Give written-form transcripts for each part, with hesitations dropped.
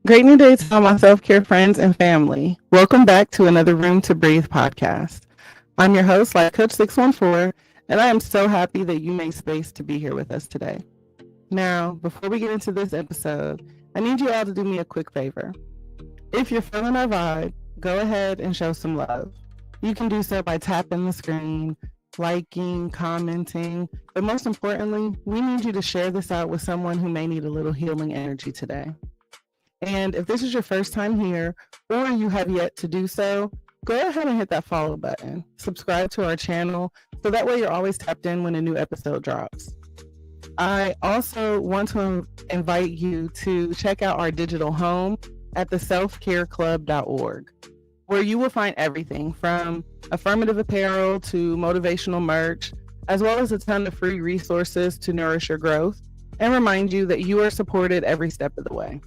Great new day to all my self-care friends and family. Welcome back to another Room to Breathe podcast. I'm your host, Life Coach 614, and I am so happy that you made space to be here with us today. Now, before we get into this episode, I need you all to do me a quick favor. If you're feeling our vibe, go ahead and show some love. You can do so by tapping the screen, liking, commenting, but most importantly, we need you to share this out with someone who may need a little healing energy today. And if this is your first time here or you have yet to do so, go ahead and hit that follow button. Subscribe to our channel so that way you're always tapped in when a new episode drops. I also want to invite you to check out our digital home at theselfcareclub.org, where you will find everything from affirmative apparel to motivational merch, as well as a ton of free resources to nourish your growth and remind you that you are supported every step of the way.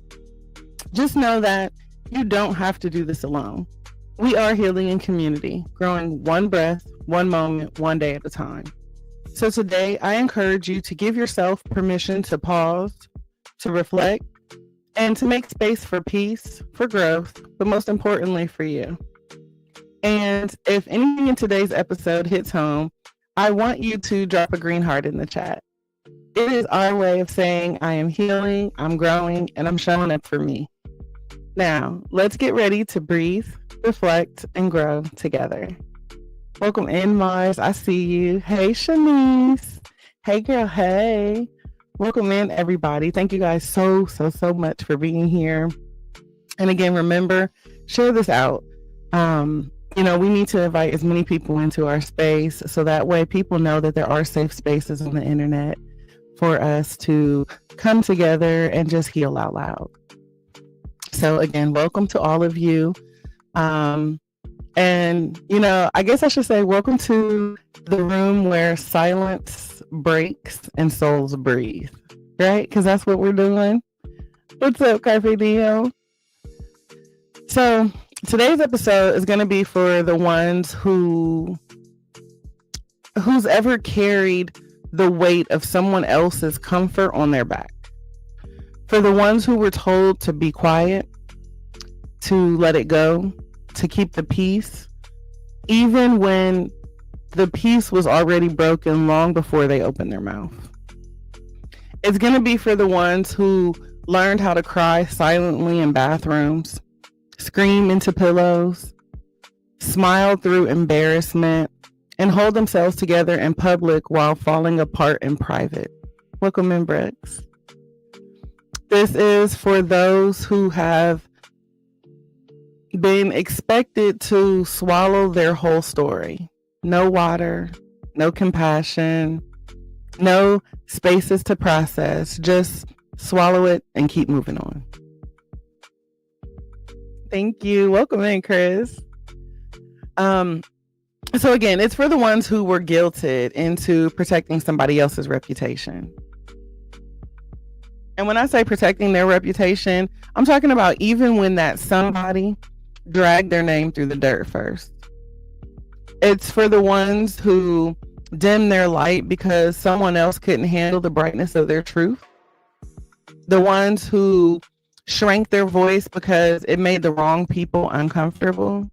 Just know that you don't have to do this alone. We are healing in community, growing one breath, one moment, one day at a time. So today, I encourage you to give yourself permission to pause, to reflect, and to make space for peace, for growth, but most importantly, for you. And if anything in today's episode hits home, I want you to drop a green heart in the chat. It is our way of saying I am healing, I'm growing, and I'm showing up for me. Now, let's get ready to breathe, reflect, and grow together. Welcome in, Mars. I see you. Hey, Shanice. Hey, girl. Hey. Welcome in, everybody. Thank you guys so much for being here. And again, remember, share this out. We need to invite as many people into our space so that way people know that there are safe spaces on the internet for us to come together and just heal out loud. So again, welcome to all of you. I guess I should say welcome to the room where silence breaks and souls breathe, right? Because that's what we're doing. What's up, Carpe Diem? So today's episode is going to be for the ones who's ever carried the weight of someone else's comfort on their back. For the ones who were told to be quiet, to let it go, to keep the peace, even when the peace was already broken long before they opened their mouth. It's going to be for the ones who learned how to cry silently in bathrooms, scream into pillows, smile through embarrassment, and hold themselves together in public while falling apart in private. Welcome in, Brooks. This is for those who have been expected to swallow their whole story. No water, no compassion, no spaces to process. Just swallow it and keep moving on. Thank you. Welcome in, Chris. So again, it's for the ones who were guilted into protecting somebody else's reputation. And when I say protecting their reputation, I'm talking about even when that somebody dragged their name through the dirt first. It's for the ones who dim their light because someone else couldn't handle the brightness of their truth. The ones who shrank their voice because it made the wrong people uncomfortable.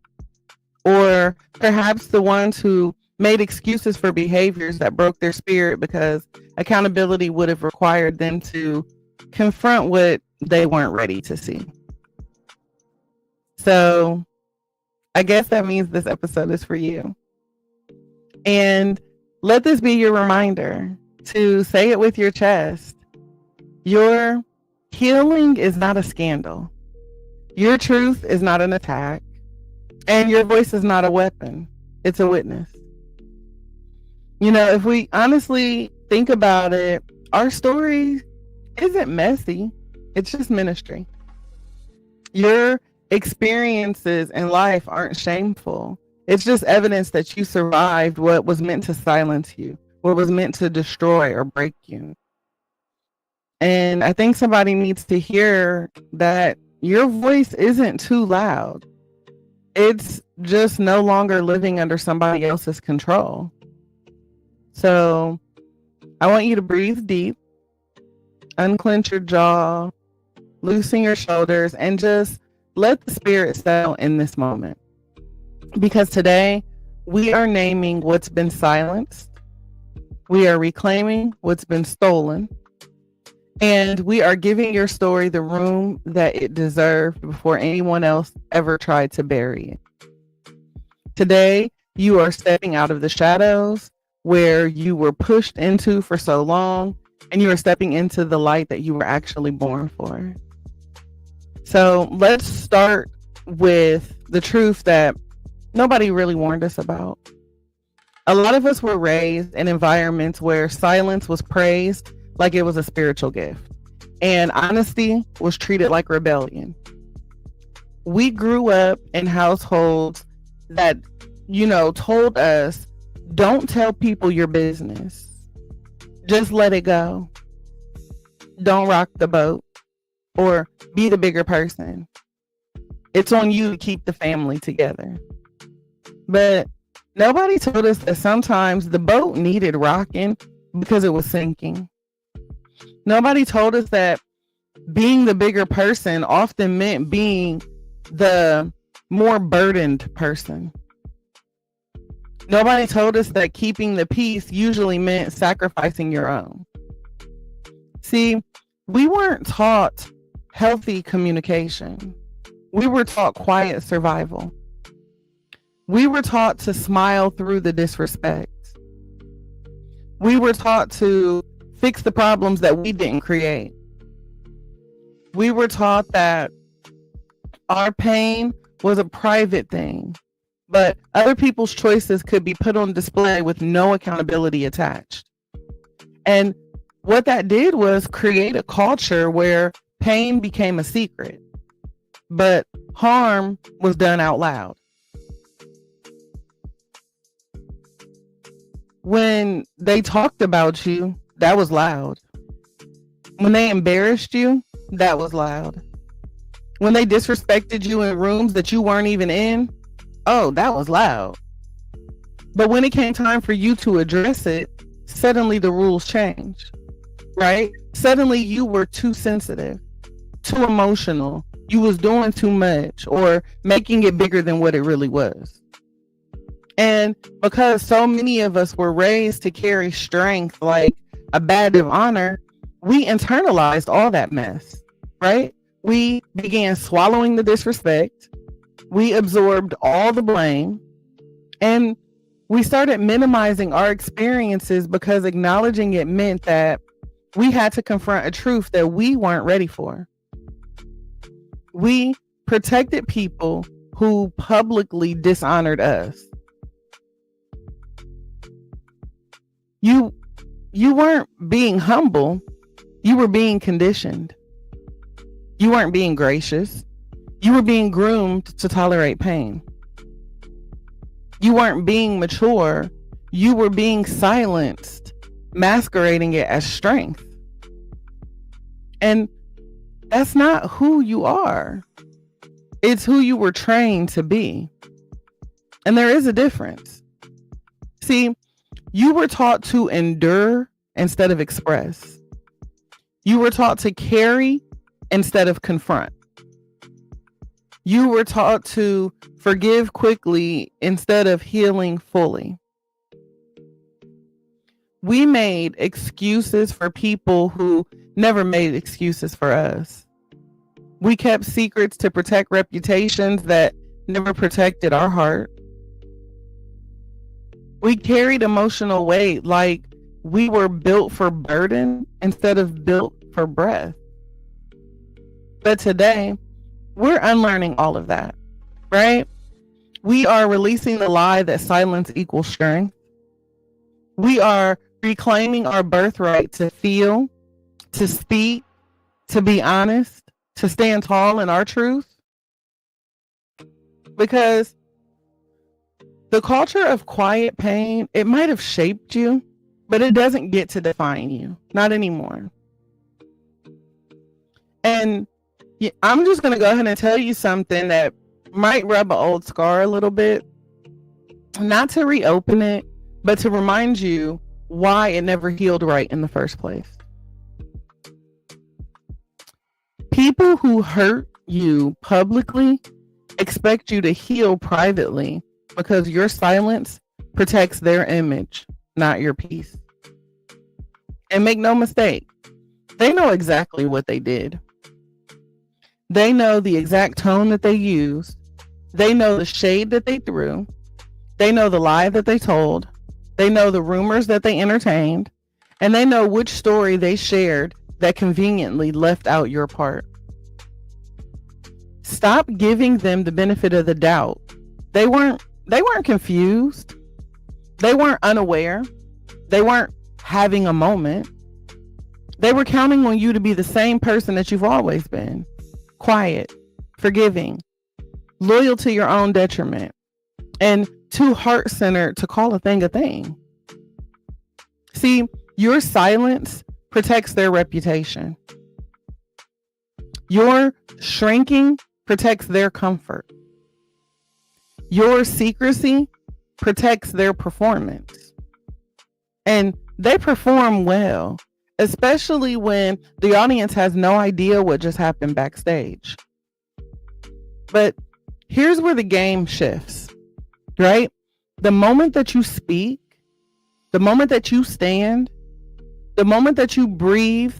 Or perhaps the ones who made excuses for behaviors that broke their spirit because accountability would have required them to confront what they weren't ready to see. So I guess that means this episode is for you. And let this be your reminder to say it with your chest. Your healing is not a scandal. Your truth is not an attack. And your voice is not a weapon. It's a witness. If we honestly think about it, our story isn't messy. It's just ministry. Your experiences in life aren't shameful. It's just evidence that you survived what was meant to silence you, what was meant to destroy or break you. And I think somebody needs to hear that your voice isn't too loud. It's just no longer living under somebody else's control. So I want you to breathe deep, unclench your jaw, loosen your shoulders, and just let the spirit settle in this moment. Because today we are naming what's been silenced, we are reclaiming what's been stolen, and we are giving your story the room that it deserved before anyone else ever tried to bury it. Today, you are stepping out of the shadows where you were pushed into for so long, and you are stepping into the light that you were actually born for. So let's start with the truth that nobody really warned us about. A lot of us were raised in environments where silence was praised like it was a spiritual gift, and honesty was treated like rebellion. We grew up in households that, told us, don't tell people your business. Just let it go. Don't rock the boat, or be the bigger person. It's on you to keep the family together. But nobody told us that sometimes the boat needed rocking because it was sinking. Nobody told us that being the bigger person often meant being the more burdened person. Nobody told us that keeping the peace usually meant sacrificing your own. See, we weren't taught healthy communication. We were taught quiet survival. We were taught to smile through the disrespect. We were taught to fix the problems that we didn't create. We were taught that our pain was a private thing, but other people's choices could be put on display with no accountability attached. And what that did was create a culture where pain became a secret, but harm was done out loud. When they talked about you, that was loud. When they embarrassed you, that was loud. When they disrespected you in rooms that you weren't even in, oh, that was loud. But when it came time for you to address it, suddenly the rules changed, right? Suddenly you were too sensitive, too emotional. You was doing too much or making it bigger than what it really was. And because so many of us were raised to carry strength like a badge of honor, we internalized all that mess, right? We began swallowing the disrespect. We absorbed all the blame, and we started minimizing our experiences because acknowledging it meant that we had to confront a truth that we weren't ready for. We protected people who publicly dishonored us. You weren't being humble, you were being conditioned. You weren't being gracious. You were being groomed to tolerate pain. You weren't being mature. You were being silenced, masquerading it as strength. And that's not who you are. It's who you were trained to be. And there is a difference. See, you were taught to endure instead of express. You were taught to carry instead of confront. You were taught to forgive quickly instead of healing fully. We made excuses for people who never made excuses for us. We kept secrets to protect reputations that never protected our heart. We carried emotional weight like we were built for burden instead of built for breath. But today, we're unlearning all of that, right? We are releasing the lie that silence equals strength. We are reclaiming our birthright to feel, to speak, to be honest, to stand tall in our truth. Because the culture of quiet pain, it might have shaped you, but it doesn't get to define you. Not anymore. And I'm just going to go ahead and tell you something that might rub an old scar a little bit. Not to reopen it, but to remind you why it never healed right in the first place. People who hurt you publicly expect you to heal privately because your silence protects their image, not your peace. And make no mistake, they know exactly what they did. They know the exact tone that they used. They know the shade that they threw. They know the lie that they told. They know the rumors that they entertained. And they know which story they shared that conveniently left out your part. Stop giving them the benefit of the doubt. They weren't confused. They weren't unaware. They weren't having a moment. They were counting on you to be the same person that you've always been. Quiet, forgiving, loyal to your own detriment, and too heart-centered to call a thing a thing. See, your silence protects their reputation. Your shrinking protects their comfort. Your secrecy protects their performance. And they perform well, especially when the audience has no idea what just happened backstage. But here's where the game shifts, right? The moment that you speak, the moment that you stand, the moment that you breathe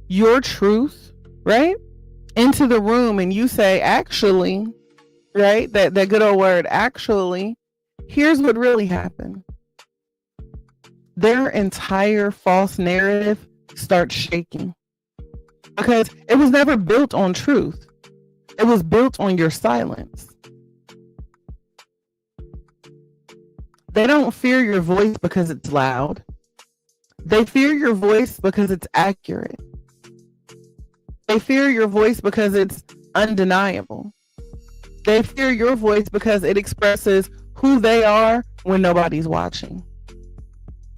your truth, right, into the room and you say, actually, right, that good old word, actually, here's what really happened. Their entire false narrative starts shaking because it was never built on truth. It was built on your silence. They don't fear your voice because it's loud. They fear your voice because it's accurate. They fear your voice because it's undeniable. They fear your voice because it expresses who they are when nobody's watching.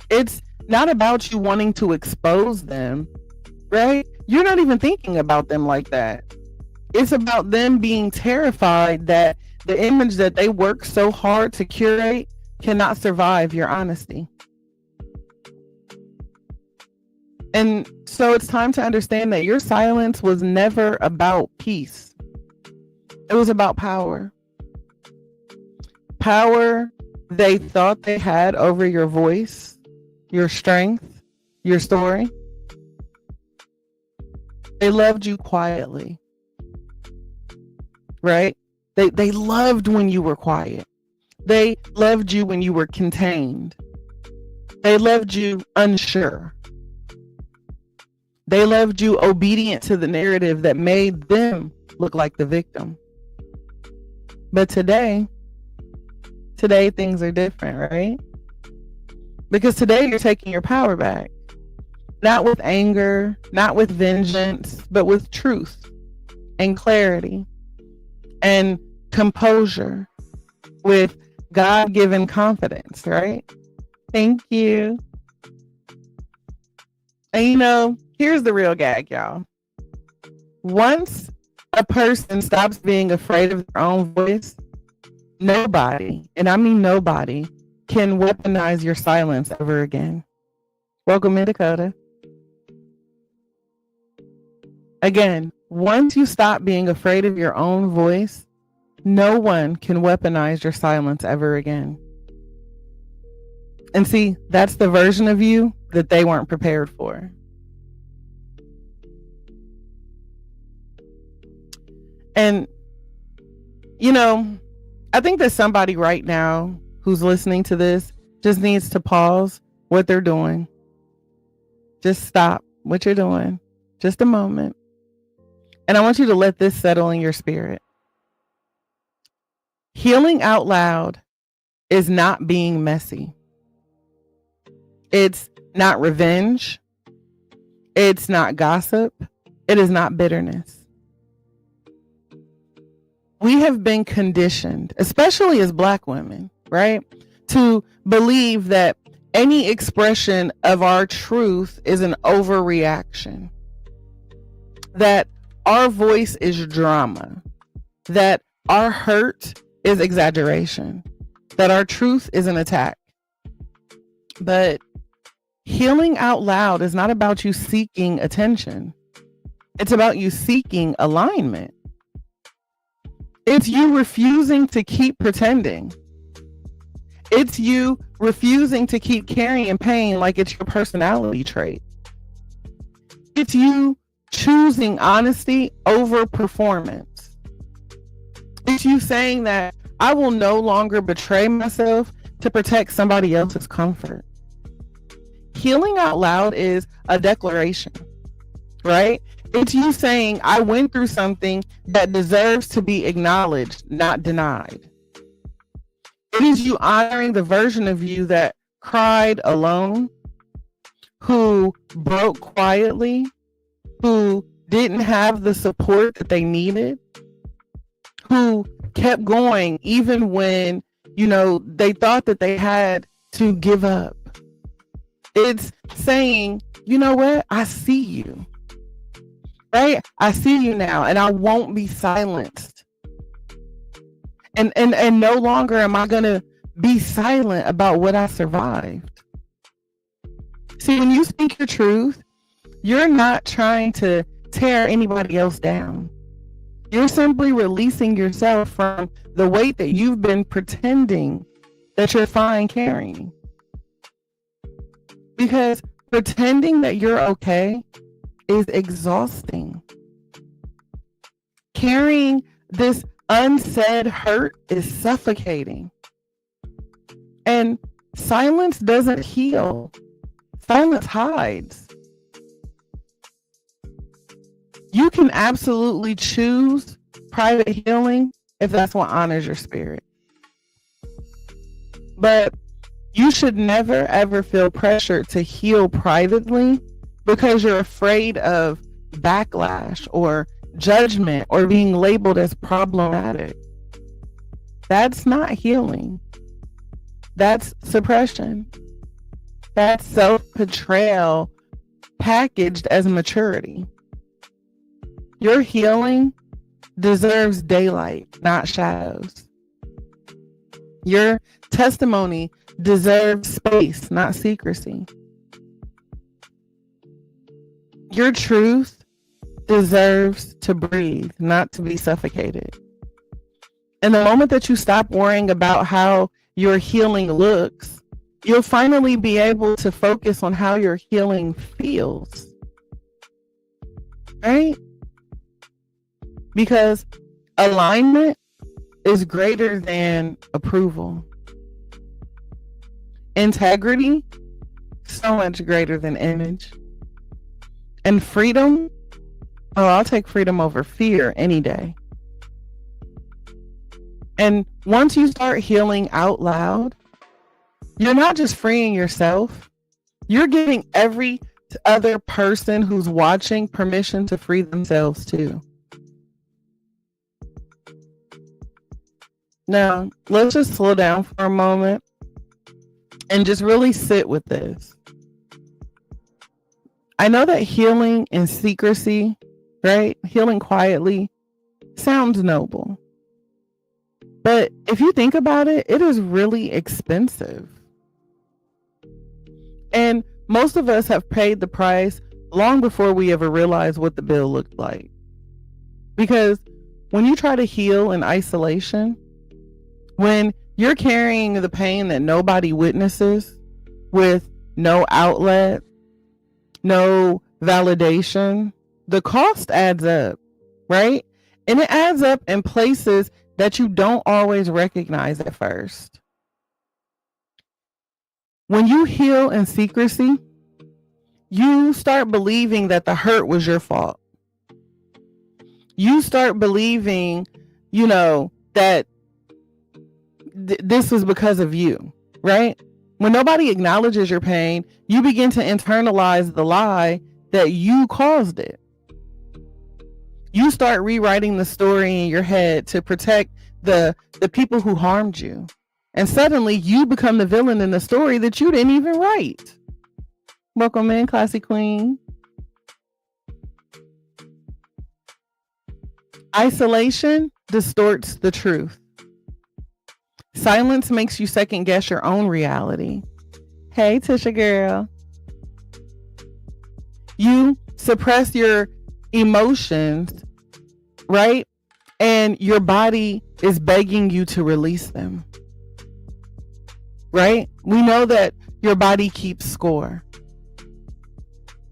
It's not about you wanting to expose them, right? You're not even thinking about them like that. It's about them being terrified that the image that they work so hard to curate cannot survive your honesty. And so it's time to understand that your silence was never about peace. It was about power. Power they thought they had over your voice, your strength, your story. They loved you quietly, right? They loved when you were quiet. They loved you when you were contained. They loved you unsure. They loved you obedient to the narrative that made them look like the victim. But today things are different, right? Because today you're taking your power back. Not with anger, not with vengeance, but with truth and clarity and composure, with God-given confidence, right? Thank you. And here's the real gag, y'all. Once a person stops being afraid of their own voice, nobody, and I mean nobody, can weaponize your silence ever again. Welcome in, Dakota. Again, once you stop being afraid of your own voice, no one can weaponize your silence ever again. And see, that's the version of you that they weren't prepared for. And, I think that somebody right now who's listening to this just needs to pause what they're doing. Just stop what you're doing. Just a moment. And I want you to let this settle in your spirit. Healing out loud is not being messy. It's not revenge. It's not gossip. It is not bitterness. We have been conditioned, especially as Black women, right, to believe that any expression of our truth is an overreaction, that our voice is drama, that our hurt is exaggeration, that our truth is an attack. But healing out loud is not about you seeking attention. It's about you seeking alignment. It's you refusing to keep pretending. It's you refusing to keep carrying pain like it's your personality trait. It's you choosing honesty over performance. It's you saying that I will no longer betray myself to protect somebody else's comfort. Healing out loud is a declaration, right? It's you saying, I went through something that deserves to be acknowledged, not denied. It is you honoring the version of you that cried alone, who broke quietly, who didn't have the support that they needed, who kept going even when, they thought that they had to give up. It's saying, you know what? I see you. Right? I see you now, and I won't be silenced. And no longer am I going to be silent about what I survived. See, when you speak your truth, you're not trying to tear anybody else down. You're simply releasing yourself from the weight that you've been pretending that you're fine carrying. Because pretending that you're okay is exhausting. Carrying this unsaid hurt is suffocating. And silence doesn't heal. Silence hides. You can absolutely choose private healing if that's what honors your spirit. But you should never, ever feel pressured to heal privately because you're afraid of backlash or judgment or being labeled as problematic. That's not healing. That's suppression. That's self-betrayal packaged as maturity. Your healing deserves daylight, not shadows. Your testimony deserves space, not secrecy. Your truth deserves to breathe, not to be suffocated. And the moment that you stop worrying about how your healing looks, you'll finally be able to focus on how your healing feels. Right? Because alignment is greater than approval. Integrity, so much greater than image. And freedom, I'll take freedom over fear any day. And once you start healing out loud, you're not just freeing yourself, you're giving every other person who's watching permission to free themselves too. Now, let's just slow down for a moment and just really sit with this. I know that healing in secrecy, right? Healing quietly sounds noble. But if you think about it, it is really expensive. And most of us have paid the price long before we ever realized what the bill looked like. Because when you try to heal in isolation, when you're carrying the pain that nobody witnesses with no outlet, no validation, the cost adds up, right? And it adds up in places that you don't always recognize at first. When you heal in secrecy, you start believing that the hurt was your fault. You start believing, that this was because of you, right? When nobody acknowledges your pain, you begin to internalize the lie that you caused it. You start rewriting the story in your head to protect the people who harmed you. And suddenly you become the villain in the story that you didn't even write. Welcome in, classy queen. Isolation distorts the truth. Silence makes you second guess your own reality. Hey, Tisha girl. You suppress your emotions, right? And your body is begging you to release them, right? We know that your body keeps score,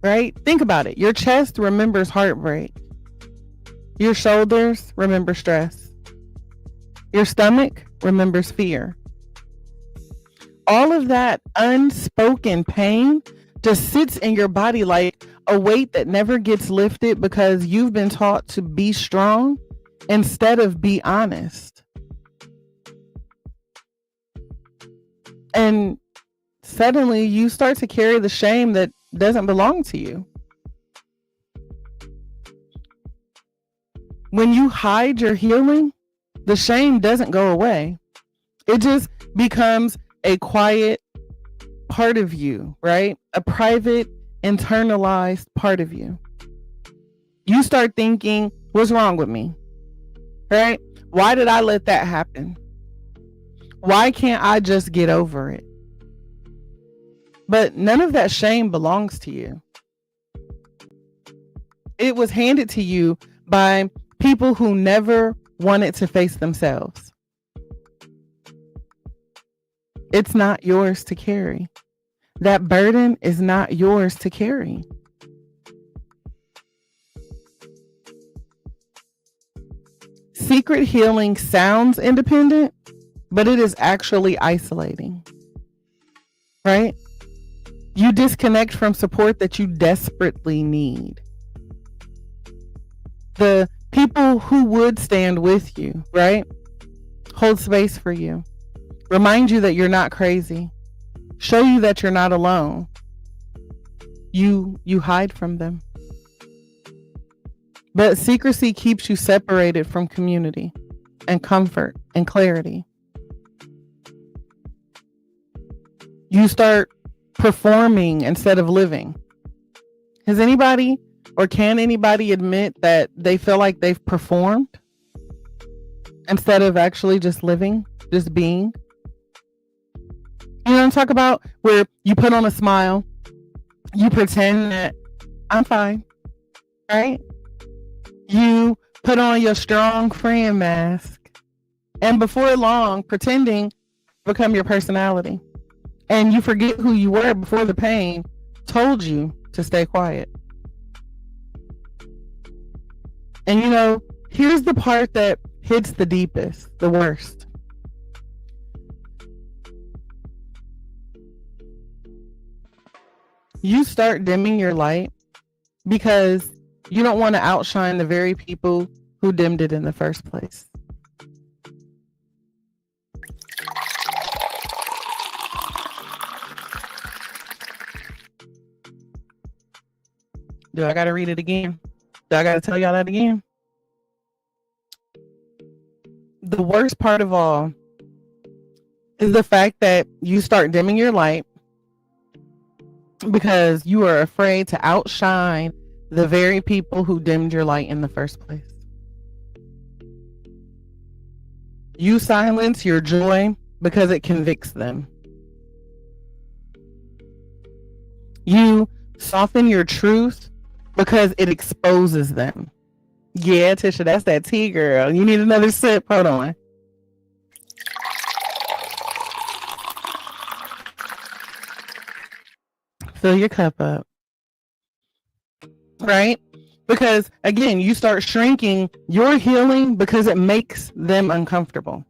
right? Think about it. Your chest remembers heartbreak. Your shoulders remember stress. Your stomach remembers fear. All of that unspoken pain just sits in your body like a weight that never gets lifted because you've been taught to be strong instead of be honest. And suddenly you start to carry the shame that doesn't belong to you. When you hide your healing, the shame doesn't go away. It just becomes a quiet part of you, right? A private, internalized part of you. You start thinking, what's wrong with me? Right? Why did I let that happen? Why can't I just get over it? But none of that shame belongs to you. It was handed to you by people who never wanted to face themselves. It's not yours to carry. That burden is not yours to carry. Secret healing sounds independent, but it is actually isolating, right? You disconnect from support that you desperately need. The people who would stand with you, right? Hold space for you. Remind you that you're not crazy. Show you that you're not alone. You hide from them. But secrecy keeps you separated from community and comfort and clarity. You start performing instead of living. Has anybody or can anybody admit that they feel like they've performed instead of actually just living, just being? You know what I'm talking about? Where you put on a smile, you pretend that I'm fine, right? You put on your strong friend mask, and before long, pretending become your personality. And you forget who you were before the pain told you to stay quiet. And you know, here's the part that hits the deepest, the worst. You start dimming your light because you don't want to outshine the very people who dimmed it in the first place. Do I got to read it again? Do I got to tell y'all that again? The worst part of all is the fact that you start dimming your light because you are afraid to outshine the very people who dimmed your light in the first place. You silence your joy because it convicts them. You soften your truth because it exposes them. Yeah, Tisha, that's that tea, girl. You need another sip. Hold on. Fill your cup up. Right? Because again, you start shrinking your healing because it makes them uncomfortable.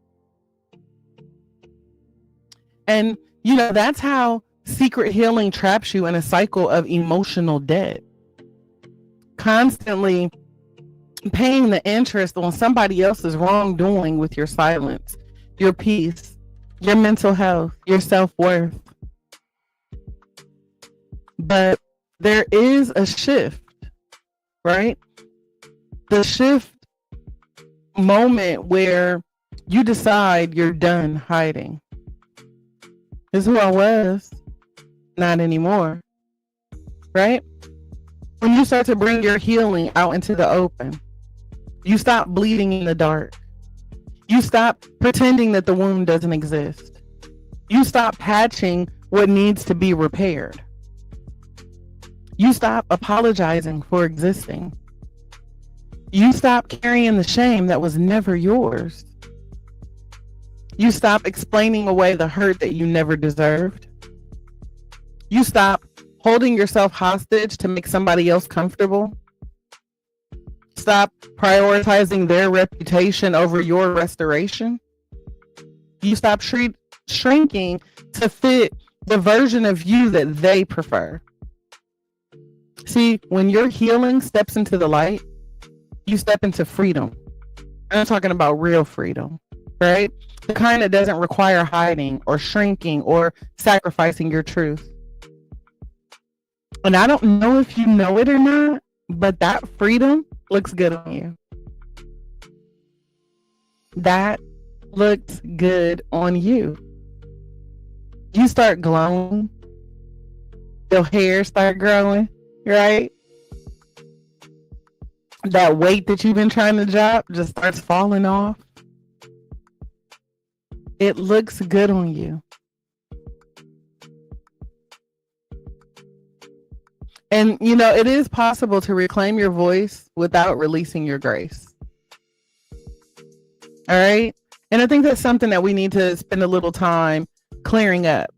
And you know, that's how secret healing traps you in a cycle of emotional debt. Constantly paying the interest on somebody else's wrongdoing with your silence, your peace, your mental health, your self-worth. But there is a shift, right? The shift moment where you decide you're done hiding. This is who I was, not anymore, right? When you start to bring your healing out into the open, you stop bleeding in the dark. You stop pretending that the wound doesn't exist. You stop patching what needs to be repaired. You stop apologizing for existing. You stop carrying the shame that was never yours. You stop explaining away the hurt that you never deserved. You stop holding yourself hostage to make somebody else comfortable. Stop prioritizing their reputation over your restoration. You stop shrinking to fit the version of you that they prefer. See, when your healing steps into the light, you step into freedom. I'm talking about real freedom, right? The kind that doesn't require hiding or shrinking or sacrificing your truth. And I don't know if you know it or not, but that freedom looks good on you. That looks good on you. You start glowing. Your hair start growing, right? That weight that you've been trying to drop just starts falling off. It looks good on you. And, you know, it is possible to reclaim your voice without releasing your grace. All right? And I think that's something that we need to spend a little time clearing up,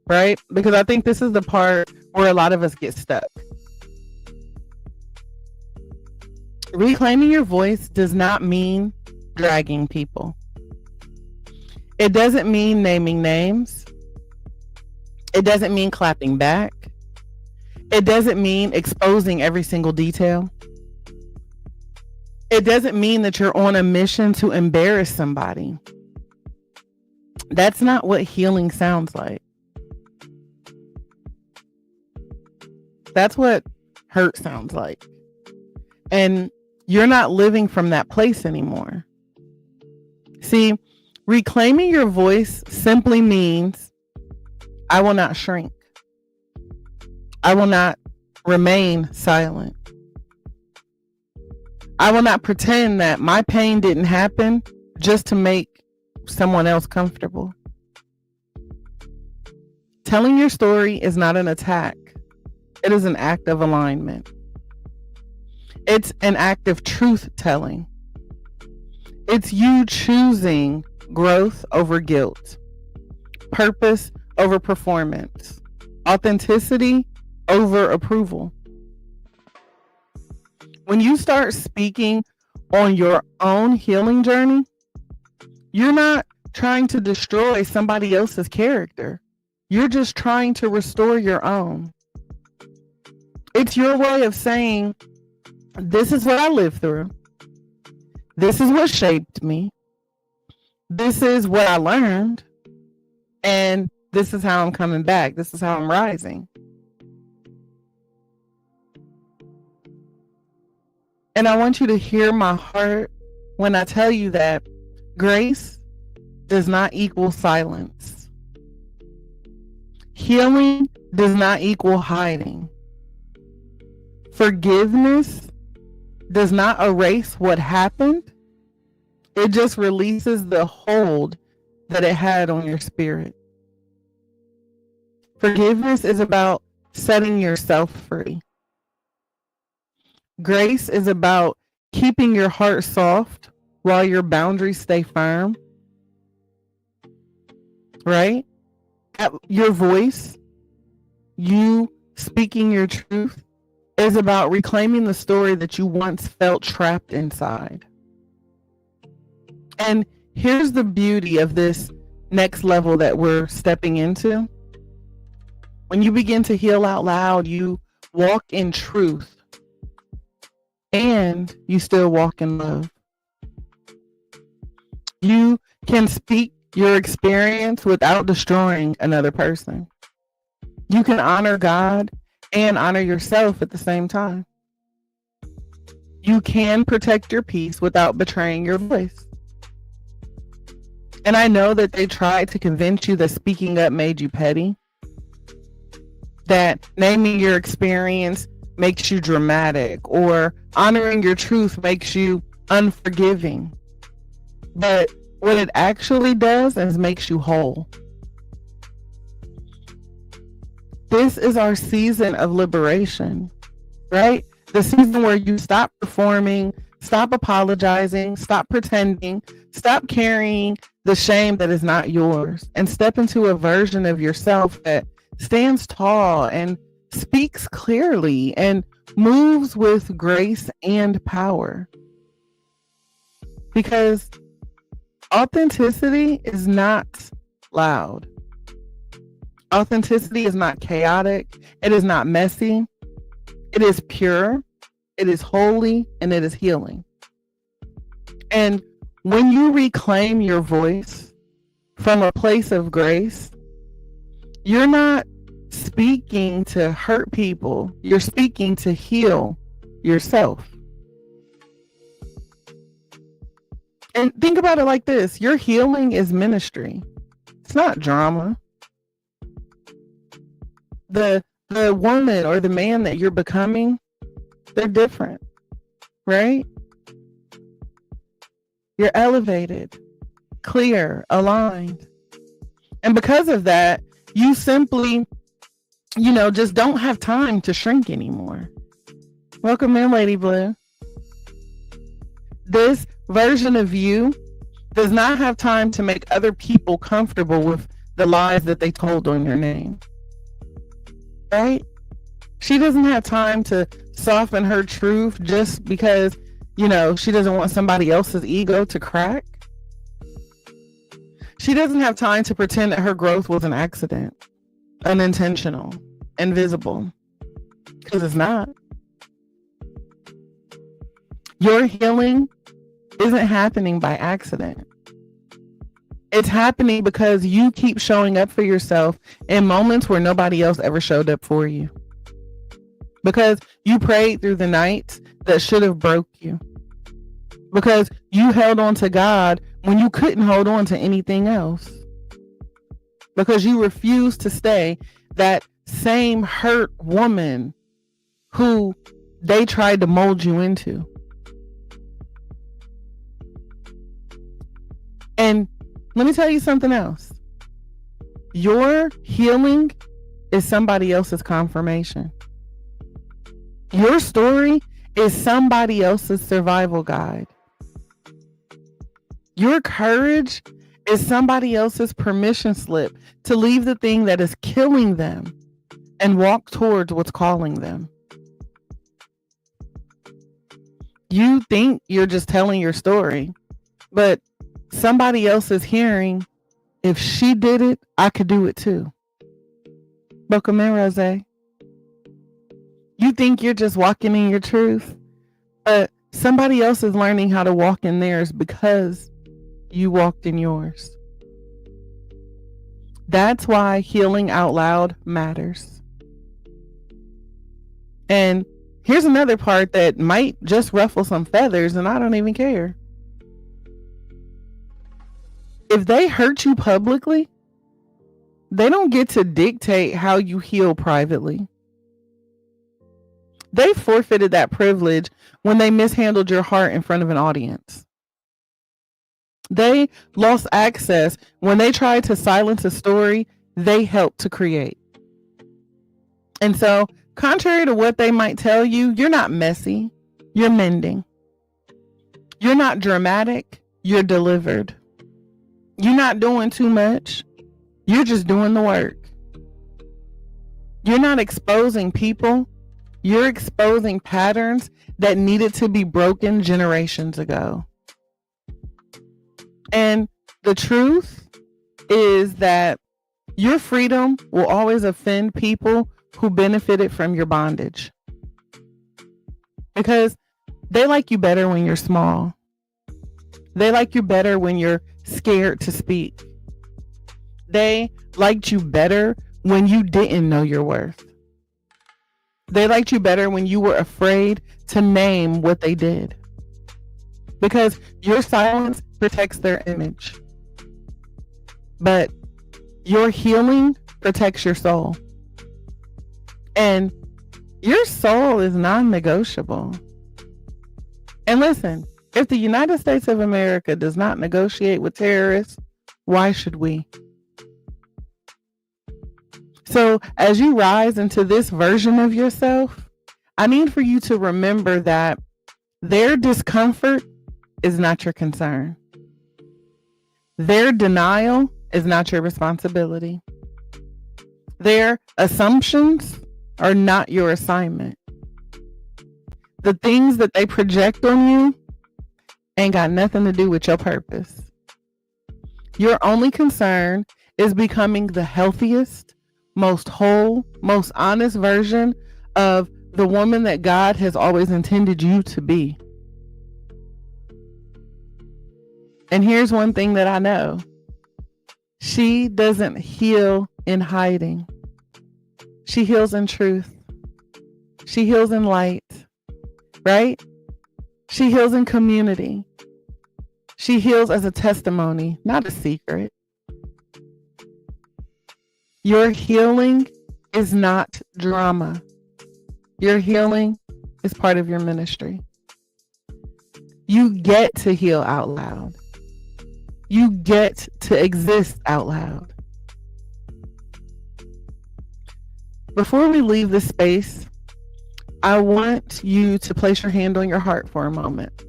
right? Because I think this is the part where a lot of us get stuck. Reclaiming your voice does not mean dragging people. It doesn't mean naming names. It doesn't mean clapping back. It doesn't mean exposing every single detail. It doesn't mean that you're on a mission to embarrass somebody. That's not what healing sounds like. That's what hurt sounds like. And you're not living from that place anymore. See, reclaiming your voice simply means I will not shrink. I will not remain silent. I will not pretend that my pain didn't happen just to make someone else comfortable. Telling your story is not an attack. It is an act of alignment. It's an act of truth telling. It's you choosing growth over guilt, purpose over performance, authenticity over approval. When you start speaking on your own healing journey, you're not trying to destroy somebody else's character. You're just trying to restore your own. It's your way of saying, this is what I lived through. This is what shaped me. This is what I learned. And this is how I'm coming back. This is how I'm rising. And I want you to hear my heart when I tell you that grace does not equal silence. Healing does not equal hiding. Forgiveness does not erase what happened. It just releases the hold that it had on your spirit. Forgiveness is about setting yourself free. Grace is about keeping your heart soft while your boundaries stay firm. Right? Your voice, you speaking your truth, is about reclaiming the story that you once felt trapped inside. And here's the beauty of this next level that we're stepping into. When you begin to heal out loud, you walk in truth. And you still walk in love. You can speak your experience without destroying another person. You can honor God and honor yourself at the same time. You can protect your peace without betraying your voice. And I know that they tried to convince you that speaking up made you petty, that naming your experience makes you dramatic, or honoring your truth makes you unforgiving. But what it actually does is makes you whole. This is our season of liberation, right? The season where you stop performing, Stop apologizing. Stop pretending. Stop carrying the shame that is not yours, and step into a version of yourself that stands tall and speaks clearly and moves with grace and power. Because authenticity is not loud. Authenticity is not chaotic. It is not messy. It is pure. It is holy, and it is healing. And when you reclaim your voice from a place of grace, you're not speaking to hurt people. You're speaking to heal yourself. And think about it like this. Your healing is ministry. It's not drama. The woman or the man that you're becoming, they're different, right? You're elevated, clear, aligned. And because of that, you simply, just don't have time to shrink anymore. Welcome in, Lady Blue. This version of you does not have time to make other people comfortable with the lies that they told on your name. Right? She doesn't have time to soften her truth just because, she doesn't want somebody else's ego to crack. She doesn't have time to pretend that her growth was an accident, unintentional, invisible, because it's not. Your healing isn't happening by accident. It's happening because you keep showing up for yourself in moments where nobody else ever showed up for you. Because you prayed through the nights that should have broke you. Because you held on to God when you couldn't hold on to anything else. Because you refused to stay that same hurt woman who they tried to mold you into. And let me tell you something else. Your healing is somebody else's confirmation. Your story is somebody else's survival guide. Your courage is somebody else's permission slip to leave the thing that is killing them and walk towards what's calling them. You think you're just telling your story, but somebody else is hearing, if she did it, I could do it too. Welcome in, Rose. You think you're just walking in your truth, but somebody else is learning how to walk in theirs because you walked in yours. That's why healing out loud matters. And here's another part that might just ruffle some feathers, and I don't even care. If they hurt you publicly, they don't get to dictate how you heal privately. They forfeited that privilege when they mishandled your heart in front of an audience. They lost access when they tried to silence a story they helped to create. And so, contrary to what they might tell you, you're not messy, you're mending. You're not dramatic, you're delivered. You're not doing too much, you're just doing the work. You're not exposing people, you're exposing patterns that needed to be broken generations ago. And the truth is that your freedom will always offend people who benefited from your bondage. Because they like you better when you're small. They like you better when you're scared to speak. They liked you better when you didn't know your worth. They liked you better when you were afraid to name what they did. Because your silence protects their image. But your healing protects your soul. And your soul is non-negotiable. And listen, if the United States of America does not negotiate with terrorists, why should we? So as you rise into this version of yourself, I need for you to remember that Their discomfort is not your concern. Their denial is not your responsibility. Their assumptions are not your assignment. The things that they project on you ain't got nothing to do with your purpose. Your only concern is becoming the healthiest, most whole, most honest version of the woman that God has always intended you to be. And here's one thing that I know. She doesn't heal in hiding. She heals in truth. She heals in light, right? She heals in community. She heals as a testimony, not a secret. Your healing is not drama. Your healing is part of your ministry. You get to heal out loud. You get to exist out loud. Before we leave this space, I want you to place your hand on your heart for a moment.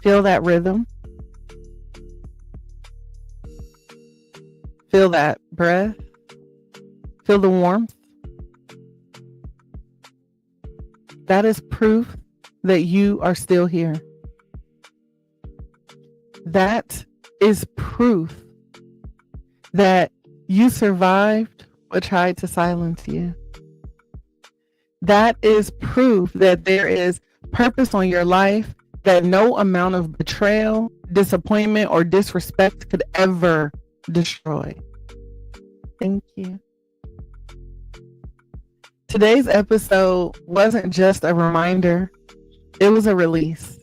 Feel that rhythm. Feel that breath. Feel the warmth. That is proof that you are still here. That is proof that you survived what tried to silence you. That is proof that there is purpose on your life that no amount of betrayal, disappointment, or disrespect could ever destroy. Thank you. Today's episode wasn't just a reminder, it was a release.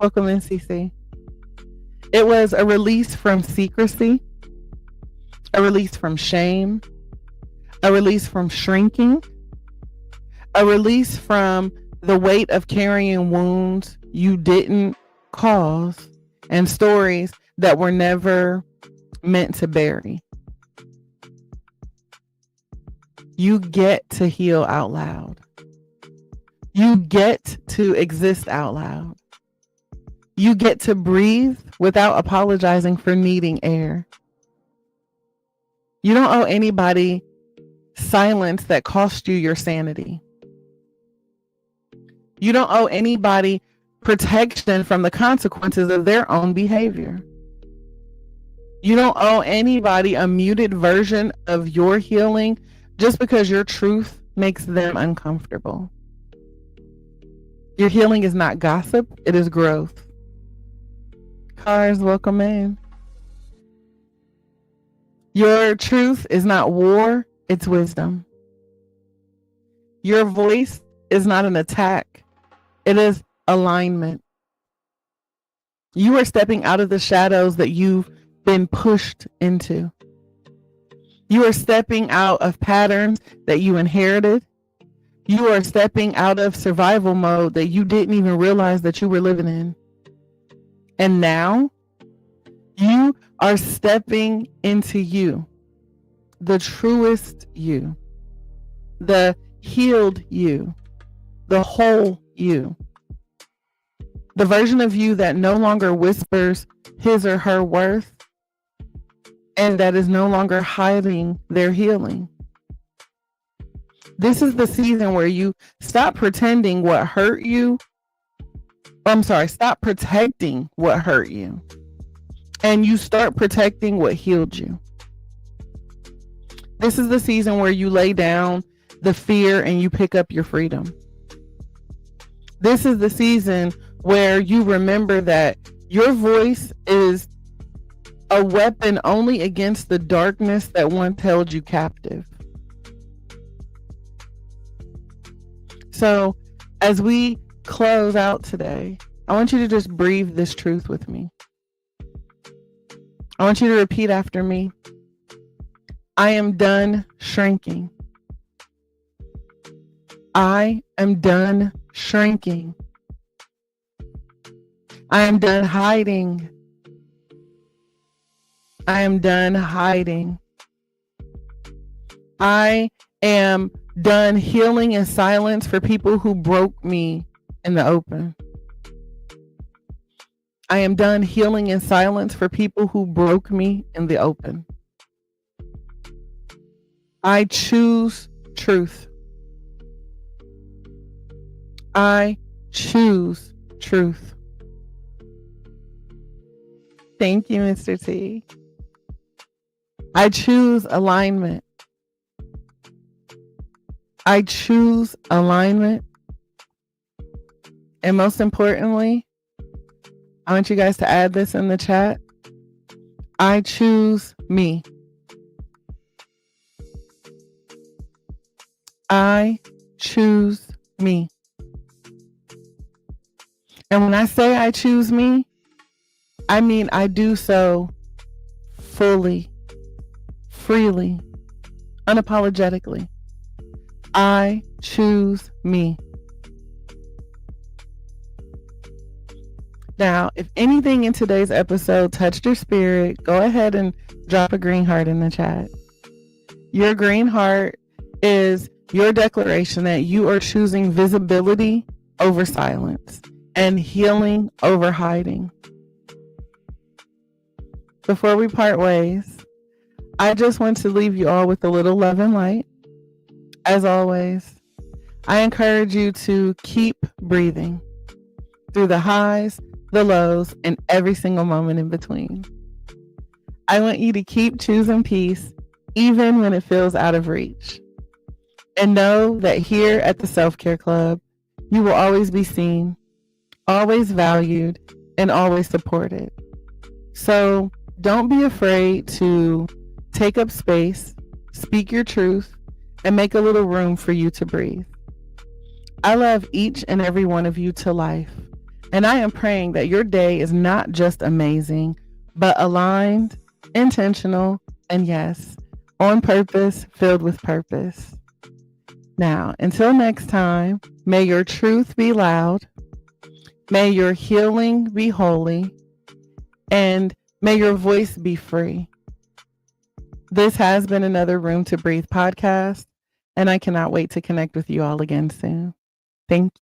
Welcome in, CC. It was a release from secrecy, a release from shame, a release from shrinking, a release from the weight of carrying wounds you didn't cause and stories that were never meant to bury. You get to heal out loud. You get to exist out loud. You get to breathe without apologizing for needing air. You don't owe anybody silence that cost you your sanity. You don't owe anybody protection from the consequences of their own behavior. You don't owe anybody a muted version of your healing just because your truth makes them uncomfortable. Your healing is not gossip, it is growth. Cars, welcome in. Your truth is not war, it's wisdom. Your voice is not an attack, it is alignment. You are stepping out of the shadows that you've been pushed into. You are stepping out of patterns that you inherited. You are stepping out of survival mode that you didn't even realize that you were living in. And now you are stepping into you, the truest you, the healed you, the whole you, the version of you that no longer whispers his or her worth and that is no longer hiding their healing. This is the season where you stop pretending what hurt you. Stop protecting what hurt you. And you start protecting what healed you. This is the season where you lay down the fear and you pick up your freedom. This is the season where you remember that your voice is a weapon only against the darkness that once held you captive. So, as we close out today, I want you to just breathe this truth with me. I want you to repeat after me. I am done shrinking. I am done shrinking. I am done hiding. I am done hiding. I am done healing in silence for people who broke me in the open. I am done healing in silence for people who broke me in the open. I choose truth. I choose truth. Thank you, Mr. T. I choose alignment. I choose alignment. And most importantly, I want you guys to add this in the chat. I choose me. I choose me. And when I say I choose me, I mean I do so fully, freely, unapologetically. I choose me. Now, if anything in today's episode touched your spirit, go ahead and drop a green heart in the chat. Your green heart is your declaration that you are choosing visibility over silence and healing over hiding. Before we part ways, I just want to leave you all with a little love and light. As always, I encourage you to keep breathing through the highs, the lows, and every single moment in between. I want you to keep choosing peace, even when it feels out of reach. And know that here at the Self-Care Club, you will always be seen, always valued, and always supported. So don't be afraid to take up space, speak your truth, and make a little room for you to breathe. I love each and every one of you to life. And I am praying that your day is not just amazing, but aligned, intentional, and yes, on purpose, filled with purpose. Now, until next time, may your truth be loud, may your healing be holy, and may your voice be free. This has been another Room to Breathe podcast, and I cannot wait to connect with you all again soon. Thank you.